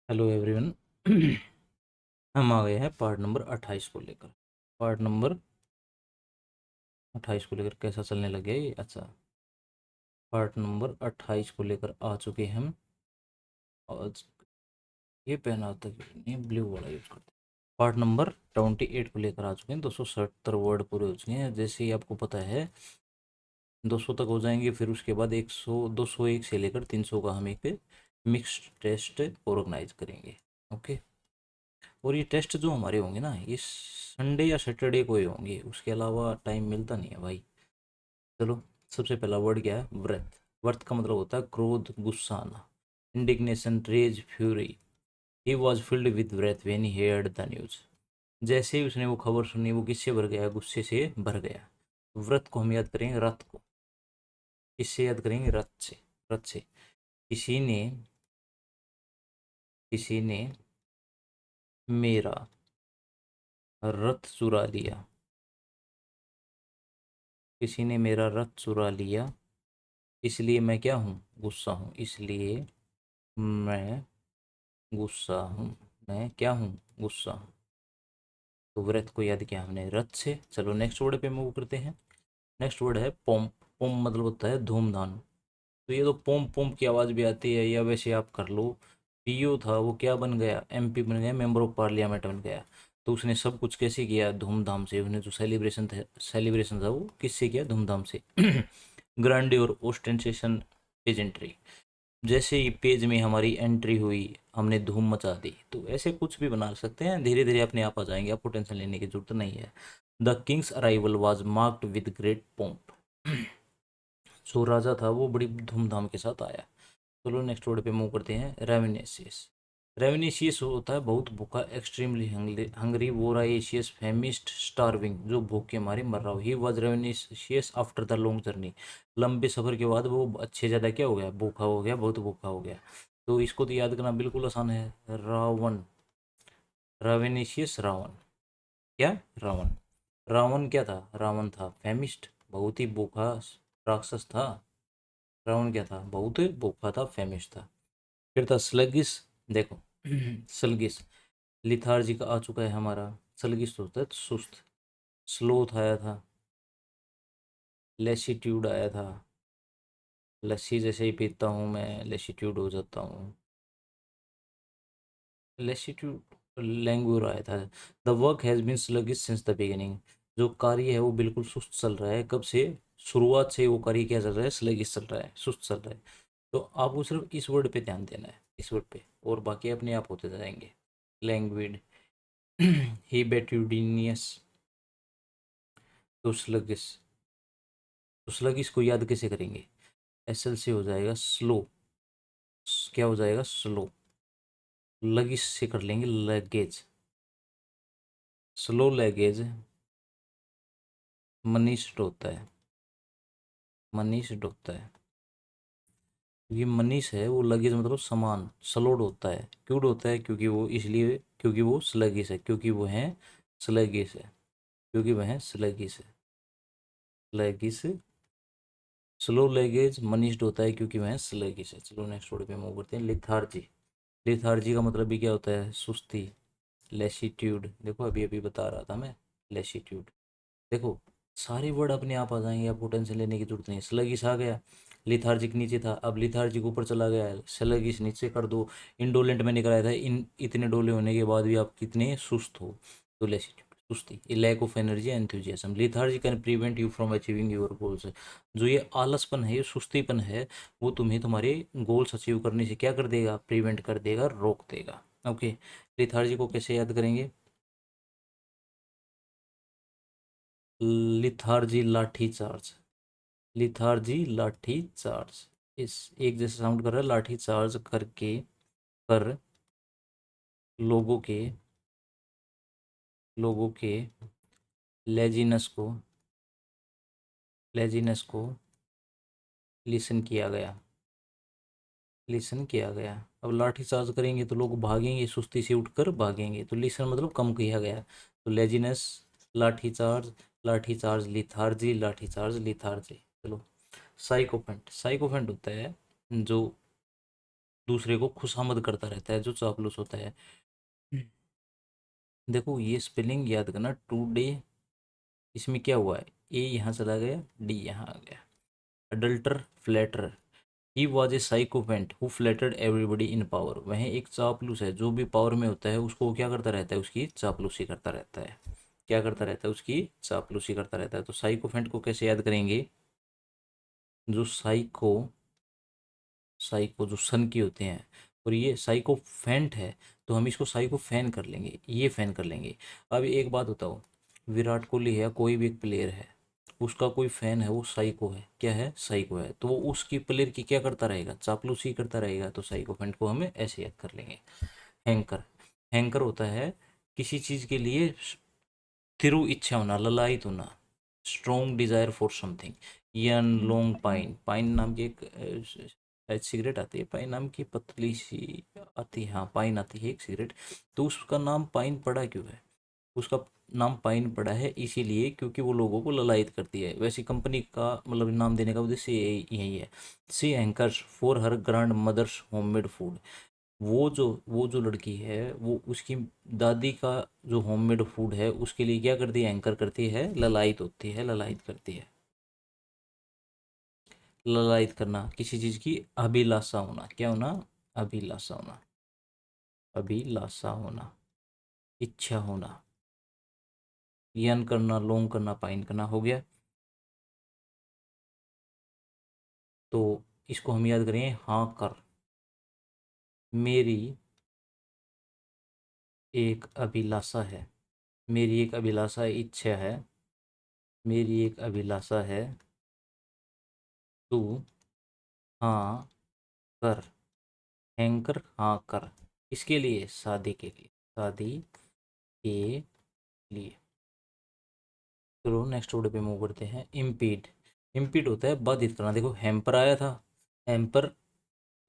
Hello everyone. हम आ गए हैं पार्ट नंबर 28 को लेकर। पार्ट नंबर 28 को लेकर कैसा चलने लगे ये? अच्छा, पार्ट नंबर 28 को लेकर आ चुके हैं हम। आज ये पहना होता है नहीं, ब्लू वाला यूज करते हैं। पार्ट नंबर 28 को लेकर आ चुके हैं। 270 वर्ड पूरे हो चुके हैं। जैसे ही आपको पता है 200 तक हो जाएंगे, फिर उसके बाद 100 201 से लेकर 300 का हम एक मिक्स टेस्ट ऑर्गेनाइज करेंगे। ओके। और ये टेस्ट जो हमारे होंगे ना, ये संडे या सैटरडे को ही होंगे, उसके अलावा टाइम मिलता नहीं है भाई। चलो, सबसे पहला वर्ड क्या है? व्रत। व्रत का मतलब होता है क्रोध, गुस्सा आना, indignation, rage, fury. He was filled with wrath when he heard the news. जैसे ही उसने वो खबर सुनी, वो किससे भर गया? गुस्से से भर गया। व्रत को हम याद करेंगे रथ को। किससे याद करेंगे? रथ से। रथ से। किसी ने मेरा रथ चुरा लिया। किसी ने मेरा रथ चुरा लिया, इसलिए मैं क्या हूँ? गुस्सा हूँ। इसलिए मैं गुस्सा हूँ। मैं क्या हूँ? गुस्सा हूँ। तो व्रत को याद किया हमने रथ से। चलो नेक्स्ट वर्ड पे मूव करते हैं। नेक्स्ट वर्ड है पोम। पोम मतलब होता है धूमधाम। तो ये तो पोम पोम की आवाज़ भी आती है, या वैसे आप कर लो। पीओ था, वो क्या बन गया? एमपी बन गया, मेंबर ऑफ पार्लियामेंट बन गया। तो उसने सब कुछ कैसे किया? धूमधाम से। उसने जो सेलिब्रेशन था वो किससे किया? धूमधाम से। ग्रैंड और ओस्टेंटेशन पेजेंट्री। जैसे ही पेज में हमारी एंट्री हुई, हमने धूम मचा दी। तो ऐसे कुछ भी बना सकते हैं, धीरे धीरे अपने आप आ जाएंगे, आपको टेंशन लेने की जरूरत नहीं है। The Kings arrival was marked with great pomp. जो राजा था वो बड़ी धूमधाम के साथ आया। चलो नेक्स्ट वर्ड पे मूव करते हैं। रेविनेशियस। रेविनेशियस होता है बहुत भूखा, extremely hungry, voracious, famished, starving, जो भूख के मारे मर रहा हो। He was ravenous after the long journey. लंबे सफ़र के बाद वो अच्छे ज़्यादा क्या हो गया? भूखा हो गया, बहुत भूखा हो गया। तो इसको तो याद करना बिल्कुल आसान है। रावण। रेविनेशियस रावण। क्या? रावण। रावण क्या था? रावण था फेमिस्ट, बहुत ही भूखा राक्षस था। रावण क्या था? बहुत भूखा था, फेमिस्ट था। फिर था स्लगिस। देखो, स्लगिस, लिथार्जिक आ चुका है हमारा। स्लगिस तो होता है सुस्त। स्लोथ आया था। लेसीट्यूड आया था। लस्सी जैसे ही पीता हूँ मैं, लेसीट्यूड हो जाता हूँ। लेसीट्यूड। लैंगूर आया था। The work has been sluggish since the beginning. जो कार्य है वो बिल्कुल सुस्त चल रहा है। कब से? शुरुआत से वो कार्य क्या चल रहा है? स्लगिश चल रहा है, सुस्त चल रहा है। तो आपको सिर्फ इस वर्ड पे ध्यान देना है, इस वर्ड पे, और बाकी अपने आप होते जाएंगे। लैंग्विड। हिबेट्यूडिनियस। तो स्लगिस। तो स्लगिस को याद कैसे करेंगे? एसएल से हो जाएगा स्लो। क्या हो जाएगा? स्लो। लगिस से कर लेंगे लगेज। स्लो लगेज मनीष्ड होता है। मनीष्ड होता है। ये मनीष है, वो लगेज मतलब सामान। स्लोड होता है, क्यूड होता है, क्योंकि वो इसलिए क्योंकि वो स्लगिस है, क्योंकि वो है स्लगिस है, क्योंकि वह है स्लगिस है। स्लगिस। स्लो लगेज मनीष्ड होता है क्योंकि वह स्लगिस है। चलो नेक्स्ट वर्ड पे मूव करते हैं। लिथार्जी। लिथार्जी का मतलब भी क्या होता है? सुस्ती। लेसीट्यूड, देखो अभी अभी बता रहा था मैं। लेसीट्यूड। देखो, सारे वर्ड अपने आप आ जाएंगे, आपको टेंशन लेने की जरूरत नहीं है। स्लगिश आ गया, लिथार्जिक नीचे था, अब लिथार्जिक ऊपर चला गया है, स्लगिश नीचे कर दो। इंडोलेंट मैंने कराया था, इन इतने डोले होने के बाद भी आप कितने सुस्त हो। तो लेसीट्यूड सुस्ती, ये lack of energy, enthusiasm. Lethargy can prevent you from achieving your goals. जो ये आलसपन है, ये सुस्तीपन है, वो तुम्हें तुम्हारे गोल्स अचीव करने से क्या कर देगा? प्रिवेंट कर देगा, रोक देगा। ओके। लिथार्जी को कैसे याद करेंगे? लिथार्जी लाठी चार्ज। लिथार्जी लाठी चार्ज। इस एक जैसे साउंड कर रहा है, लाठी चार्ज करके कर लोगों के लोगों के लेजीनेस को लेजीनेस को लिसन किया गया। लिसन किया गया। अब लाठी चार्ज करेंगे तो लोग भागेंगे, सुस्ती से उठकर भागेंगे, तो लिसन मतलब कम किया गया। तो लेजीनेस, लाठी चार्ज, लाठी चार्ज लिथार्जी, लाठी चार्ज लिथार्जी। चलो, साइकोफेंट। साइकोफेंट होता है जो दूसरे को खुशामद करता रहता है, जो चापलूस होता है। देखो ये स्पेलिंग याद करना, टुडे, इसमें क्या हुआ है, ए यहाँ चला गया, डी यहाँ आ गया। Adulator, flatter, he was a sycophant who flattered everybody in power. वह एक चापलूस है, जो भी पावर में होता है उसको क्या करता रहता है, उसकी चापलूसी करता रहता है। क्या करता रहता है, उसकी चापलूसी करता रहता है। तो साइकोफेंट को कैसे याद करेंगे, जो साइको, साइको जो सन की होते हैं, और ये साइको फैंट है, तो हम इसको साइको फैन कर लेंगे, ये फैन कर लेंगे। अब एक बात बताओ, विराट कोहली है, कोई भी एक प्लेयर है, उसका कोई फैन है, वो साइको है, क्या है, साइको है, तो वो उसकी प्लेयर की क्या करता रहेगा, चापलूसी करता रहेगा। तो साइको फैंट को हमें ऐसे याद कर लेंगे। हैंकर, हैंकर होता है किसी चीज़ के लिए तिरु इच्छा होना, ललायत होना, strong desire for something. N long pine, pine नाम की एक शायद सिगरेट आती है, पाइन नाम की पतली सी आती है, हाँ पाइन आती है एक सिगरेट। तो उसका नाम पाइन पड़ा क्यों है, उसका नाम पाइन पड़ा है इसीलिए क्योंकि वो लोगों को ललायत करती है। वैसे कंपनी का मतलब नाम देने का उद्देश्य यही है। She hankers for her grandmother's homemade food. वो जो लड़की है, वो उसकी दादी का जो होममेड फूड है उसके लिए क्या करती है, एंकर करती है, ललायत होती है, ललायत करती है। ललायत करना, किसी चीज़ की अभिलाषा होना, क्या होना, अभिलाषा होना, अभिलाषा होना, इच्छा होना। यन करना, लॉन्ग करना, पाइन करना, हो गया। तो इसको हम याद करें, हाँ कर, मेरी एक अभिलाषा है, मेरी एक अभिलाषा, इच्छा है, मेरी एक अभिलाषा है, तू हाँ कर, हैंकर हाँ कर, इसके लिए, शादी के लिए, शादी के लिए। चलो नेक्स्ट वर्ड पे मूव करते हैं, इम्पीड। इम्पीड होता है बाधित करना। देखो हैम्पर आया था, हैम्पर,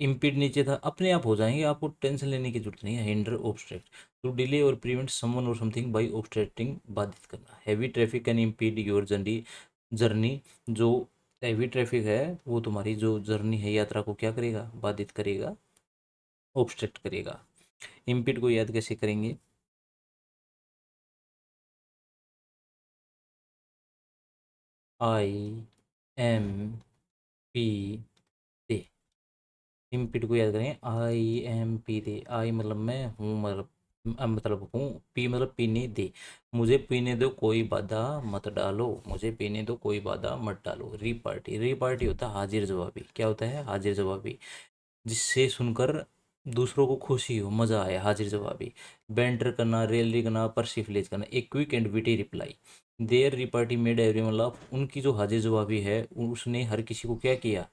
इम्पीड नीचे था, अपने आप हो जाएंगे, आपको टेंशन लेने की जरूरत नहीं है। हिंडर, ऑब्स्ट्रक्ट, टू डिले और प्रिवेंट समवन और समथिंग बाय ऑब्स्ट्रक्टिंग, बाधित करना। Heavy traffic can impede your journey, journey, जो हैवी ट्रैफिक है वो तुम्हारी जो जर्नी है, यात्रा को क्या करेगा, बाधित करेगा, ऑब्स्ट्रक्ट करेगा। इम्पीड को याद कैसे करेंगे, I am P they. Impede को याद करें, आई एम पी दे। आई मतलब मैं हूँ, मतलब मतलब हूँ, पी मतलब पीने दे, मुझे पीने दो कोई बाधा मत डालो, मुझे पीने दो कोई बाधा मत डालो। री पार्टी, री पार्टी होता है हाजिर जवाबी, क्या होता है, हाजिर जवाबी, जिससे सुनकर दूसरों को खुशी हो, मजा आए, हाजिर जवाबी। बैंटर करना, रेलरी करना, परसिफलेज करना, एक quick and witty reply. Their repartee made everyone laugh. उनकी जो हाजिर जवाबी है उसने हर किसी को क्या किया,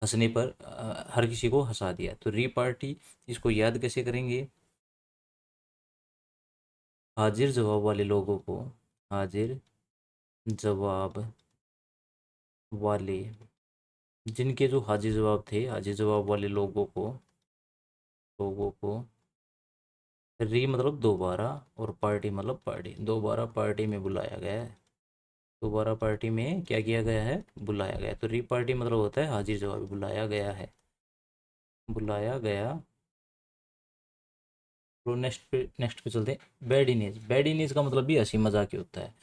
हंसने पर हर किसी को हंसा दिया। तो रिपार्टी, इसको याद कैसे करेंगे, हाजिर जवाब वाले लोगों को, हाजिर जवाब वाले, जिनके जो हाजिर जवाब थे, हाजिर जवाब वाले लोगों को री मतलब दोबारा, और पार्टी मतलब पार्टी, दोबारा पार्टी में बुलाया गया है, दोबारा पार्टी में क्या किया गया है, बुलाया गया है। तो री पार्टी मतलब होता है हाजिर जवाब, बुलाया गया है, बुलाया गया। तो नेक्स्ट पे चलते हैं, बैड इमेज। बैड इमेज का मतलब भी हंसी मजाक ही होता है।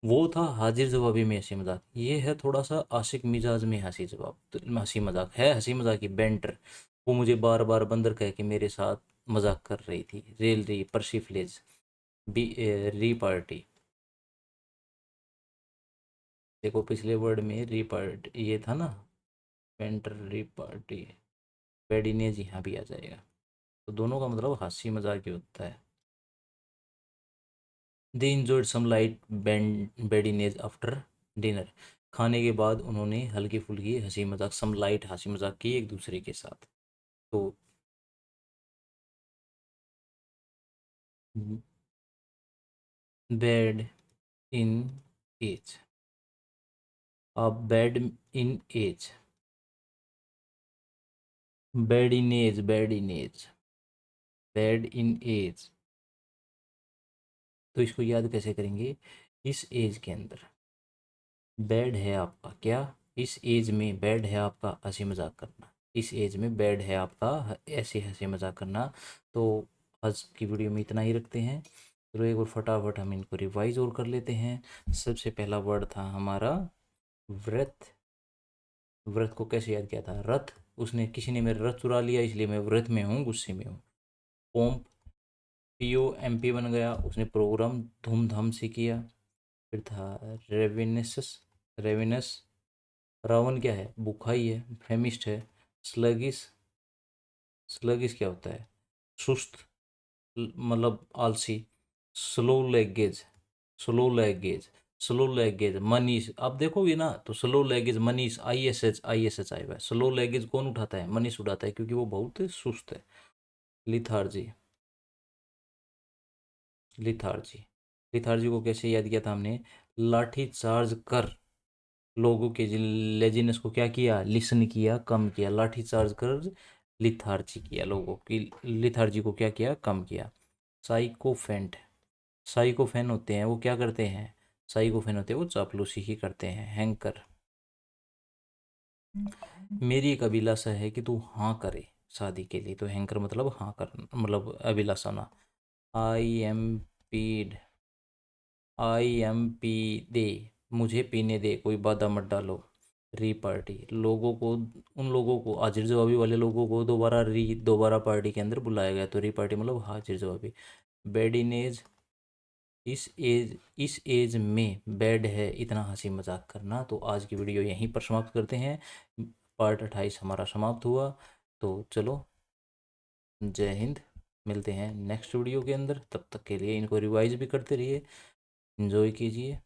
वो था हाजिर जवाबी में हंसी मजाक, ये है थोड़ा सा आशिक मिजाज में हंसी जवाब, तो हंसी मजाक है, हंसी मजाक की बैंटर। वो मुझे बार बार बंदर कह के मेरे साथ मजाक कर रही थी। रेल री, परसिफलेज, बी री पार्टी। देखो पिछले वर्ड में री पार्ट ये था ना, पेंटर, री पार्टी, पेडिनेज यहाँ भी आ जाएगा। तो दोनों का मतलब हंसी मजाक ही होता है। They enjoyed some light badinage after dinner. खाने के बाद उन्होंने हल्की फुल्की हंसी मजाक, सम लाइट हंसी मजाक की एक दूसरे के साथ। तो बेड इन एज, अब badinage, badinage, badinage, badinage. तो इसको याद कैसे करेंगे, इस एज के अंदर बैड है आपका क्या, इस एज में बैड है आपका हंसी मजाक करना, इस एज में बैड है आपका ऐसे हंसी मजाक करना। तो आज की वीडियो में इतना ही रखते हैं। चलो एक बार फटाफट हम इनको रिवाइज और कर लेते हैं। सबसे पहला वर्ड था हमारा व्रत। व्रत को कैसे याद किया था? रथ, उसने किसी ने मेरा रथ चुरा लिया इसलिए मैं व्रत में हूँ, गुस्से में हूँ। पोम्प, POMP बन गया, उसने प्रोग्राम धूमधाम से किया। फिर था रेविनस। रेविनस, रावण क्या है? भूखा ही है, फेमिस्ट है। स्लगिस, स्लगिस क्या होता है? सुस्त, मतलब आलसी। Slow language, slow language, slow language Manish. आप देखोगे ना तो स्लो लैंग्वेज मनीष, ISH आएगा। स्लो लैंग्वेज कौन उठाता है? मनीष उठाता है, क्योंकि वो बहुत सुस्त है। लिथार्जी, लिथार्जी, लिथार्जी को कैसे याद किया था हमने? लाठी चार्ज कर लोगों के लेजीनेस को क्या किया? लिसन किया, कम किया। लाठी चार्ज कर लिथार्जी किया, लोगों की लिथार्जी को क्या किया? कम किया। साइकोफेंट, साइकोफेन होते हैं वो क्या करते हैं? साइकोफेन होते हैं वो चापलूसी ही करते हैं। हैंकर, मेरी एक अभिलाषा है कि तू हाँ करे शादी के लिए, तो हैंकर मतलब हाँ कर, मतलब अभिलाषा ना। IMP, IMP दे, मुझे पीने दे, कोई बाधा मत डालो। री पार्टी, लोगों को, उन लोगों को हाजिर जवाबी वाले लोगों को दोबारा पार्टी के अंदर बुलाया गया, तो री पार्टी मतलब हाजिर जवाबी। बेड इन एज, इस एज में बैड है इतना हंसी मजाक करना। तो आज की वीडियो यहीं पर समाप्त करते हैं। पार्ट 28 हमारा समाप्त हुआ। तो चलो, जय हिंद। मिलते हैं नेक्स्ट वीडियो के अंदर, तब तक के लिए इनको रिवाइज भी करते रहिए, एंजॉय कीजिए।